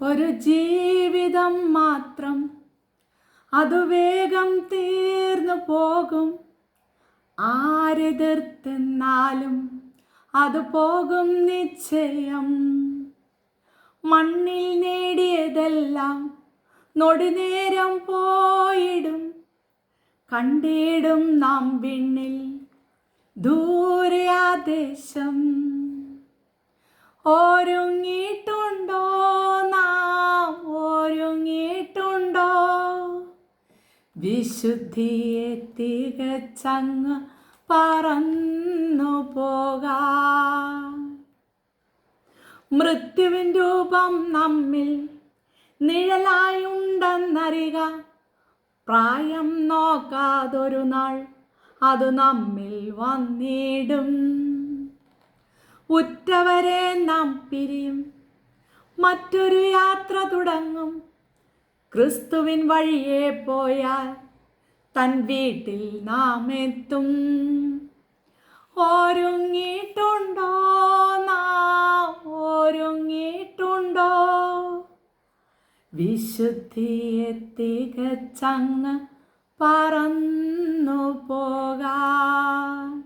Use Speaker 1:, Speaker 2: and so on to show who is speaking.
Speaker 1: ഒരു ജീവിതം മാത്രം, അതു വേഗം തീർന്നു പോകും. ആരെതിർത്തെന്നാലും അത് പോകും നിശ്ചയം. മണ്ണിൽ നേടിയതെല്ലാം നൊടിനേരം പോയിടും. കണ്ടിടും നാം വിണ്ണിൽ ദൂരെ ആദേശം. ഒരുങ്ങിയിട്ടുണ്ടോ നാം, ഒരുങ്ങിയിട്ടുണ്ടോ? വിശുദ്ധിയെ തികച്ചങ്ങ് പറന്നു പോകാം. മൃത്യുവിൻ രൂപം നമ്മിൽ നിഴലായുണ്ടെന്നറിക. പ്രായം നോക്കാതൊരു നാൾ അത് നമ്മിൽ വന്നിടും. ഉറ്റവരെ നാം പിരിയും, മറ്റൊരു യാത്ര തുടങ്ങും. ക്രിസ്തുവിൻ വഴിയെ പോയാൽ തൻ വീട്ടിൽ നാം എത്തും. ഒരുങ്ങിയിട്ടുണ്ടോ നാം, ഒരുങ്ങിയിട്ടുണ്ടോ? വിശുദ്ധിയെ തികച്ചങ്ങ് പറന്നു പോകാം.